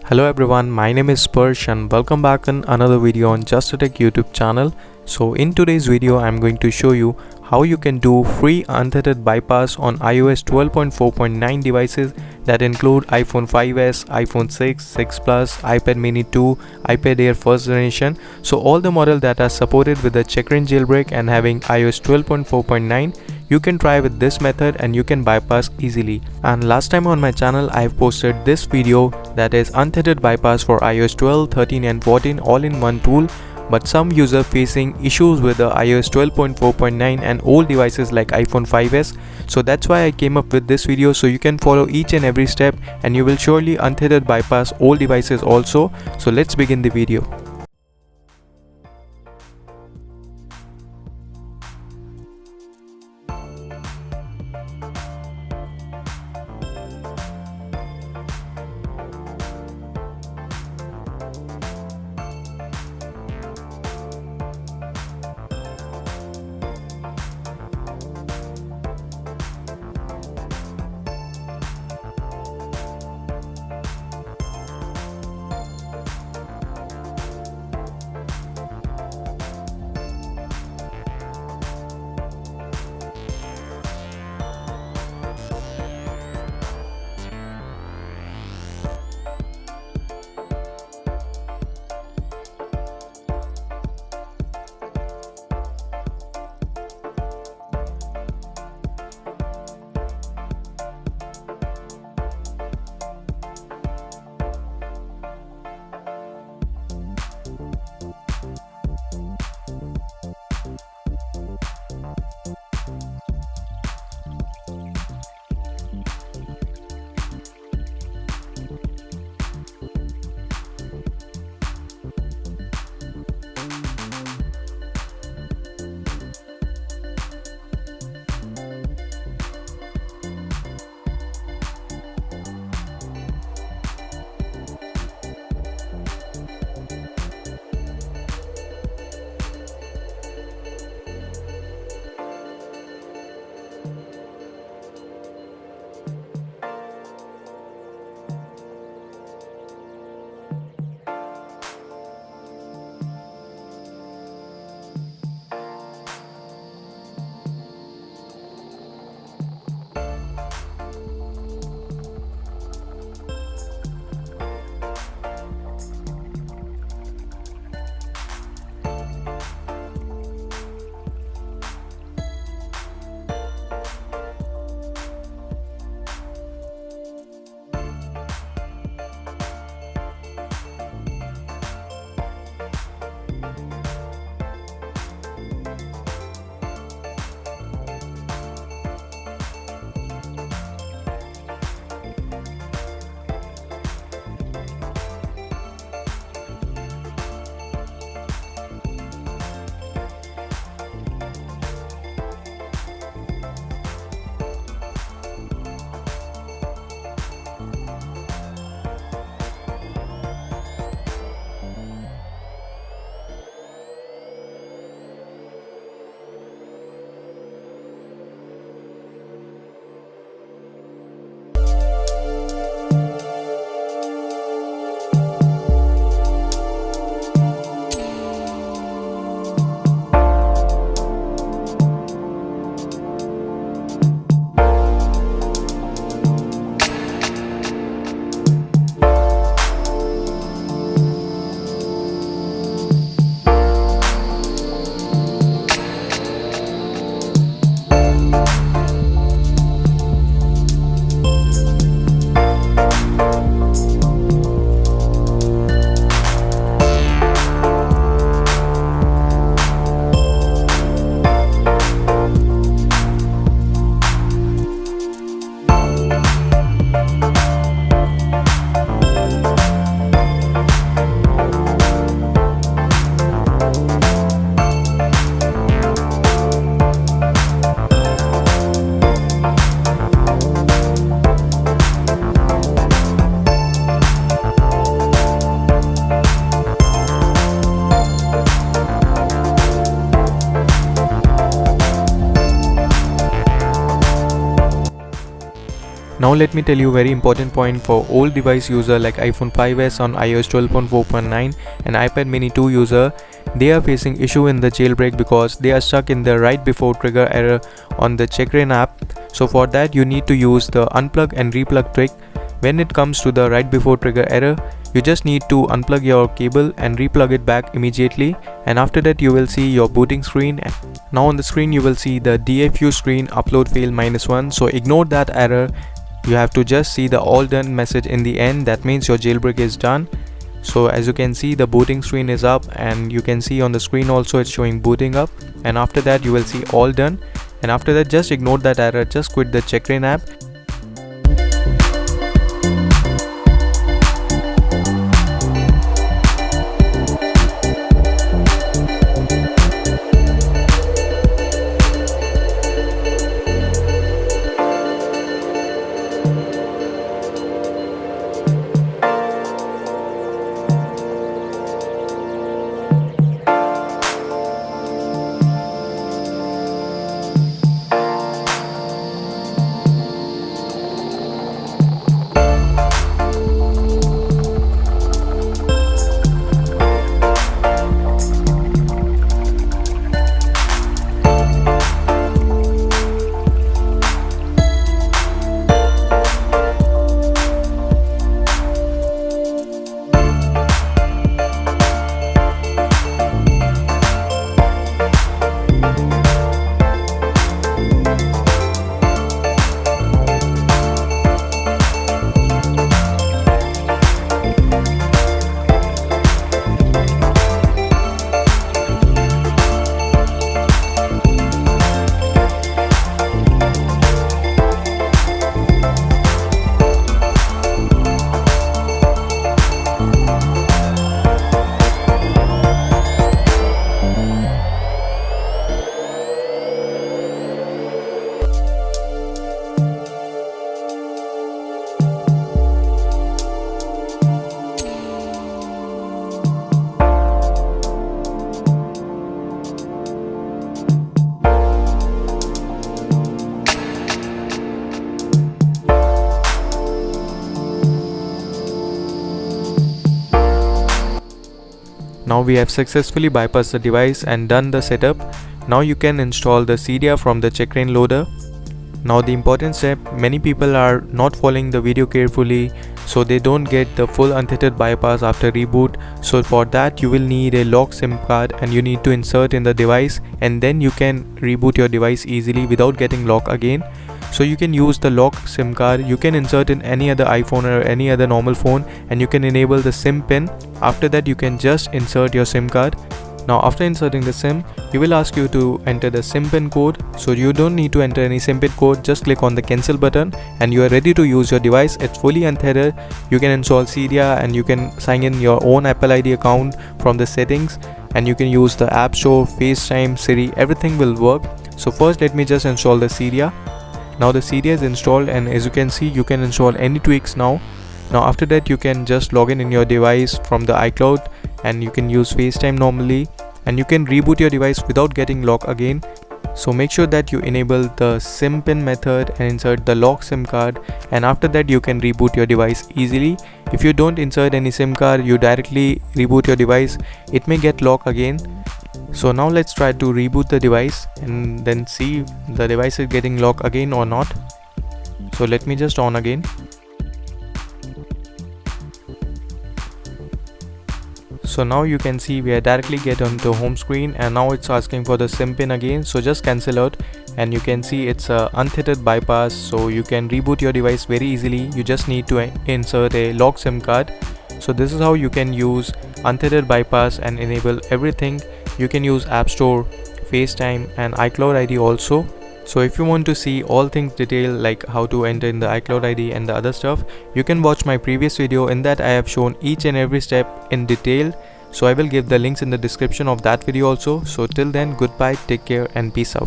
Hello everyone, my name is Spursh and welcome back in another video on Just a Tech YouTube channel. So in today's video I'm going to show you how you can do free unthreaded bypass on iOS 12.4.9 devices that include iPhone 5s, iPhone 6, 6 Plus, iPad mini 2, iPad Air first generation. So all the models that are supported with the checkra1n jailbreak and having iOS 12.4.9, you can try with this method and you can bypass easily. And last time on my channel I have posted this video, that is unthreaded bypass for iOS 12, 13 and 14 all in one tool. But some user facing issues with the iOS 12.4.9 and old devices like iPhone 5s. So that's why I came up with this video, so you can follow each and every step and you will surely unthreaded bypass old devices also. So let's begin the video. Now let me tell you very important point for old device user like iPhone 5s on iOS 12.4.9 and iPad mini 2 user. They are facing issue in the jailbreak because they are stuck in the write before trigger error on the Checkra1n app. So for that you need to use the unplug and replug trick. When it comes to the write before trigger error, you just need to unplug your cable and replug it back immediately, and after that you will see your booting screen. Now on the screen you will see the DFU screen upload fail -1, so ignore that error. You have to just see the all done message in the end. That means your jailbreak is done. So as you can see, the booting screen is up, and you can see on the screen also it's showing booting up, and after that you will see all done, and after that just ignore that error, just quit the Checkra1n app. Now we have successfully bypassed the device and done the setup. Now you can install the Cydia from the Checkra1n loader. Now the important step, many people are not following the video carefully, so they don't get the full untethered bypass after reboot. So for that you will need a lock SIM card, and you need to insert in the device, and then you can reboot your device easily without getting lock again. So you can use the lock SIM card, you can insert in any other iPhone or any other normal phone, and you can enable the SIM pin. After that you can just insert your SIM card. Now after inserting the SIM, you will ask you to enter the SIM pin code. So you don't need to enter any SIM pin code, just click on the cancel button and you are ready to use your device. It's fully untethered. You can install Cydia and you can sign in your own Apple ID account from the settings, and you can use the App Store, FaceTime, Siri, everything will work. So first let me just install the Cydia. Now the Cydia is installed, and as you can see you can install any tweaks now. Now after that you can just log in your device from the iCloud, and you can use FaceTime normally, and you can reboot your device without getting lock again. So make sure that you enable the SIM pin method and insert the lock SIM card, and after that you can reboot your device easily. If you don't insert any SIM card, you directly reboot your device, it may get lock again. So now let's try to reboot the device and then see the device is getting lock again or not. So let me just on again. So now you can see we are directly get onto home screen, and now it's asking for the SIM pin again. So just cancel out, and you can see it's a untethered bypass, so you can reboot your device very easily. You just need to insert a lock SIM card. So this is how you can use untethered bypass and enable everything. You can use App Store, FaceTime and iCloud ID also. So if you want to see all things detailed, like how to enter in the iCloud ID and the other stuff, you can watch my previous video. In that I have shown each and every step in detail. So I will give the links in the description of that video also. So till then, goodbye, take care and peace out.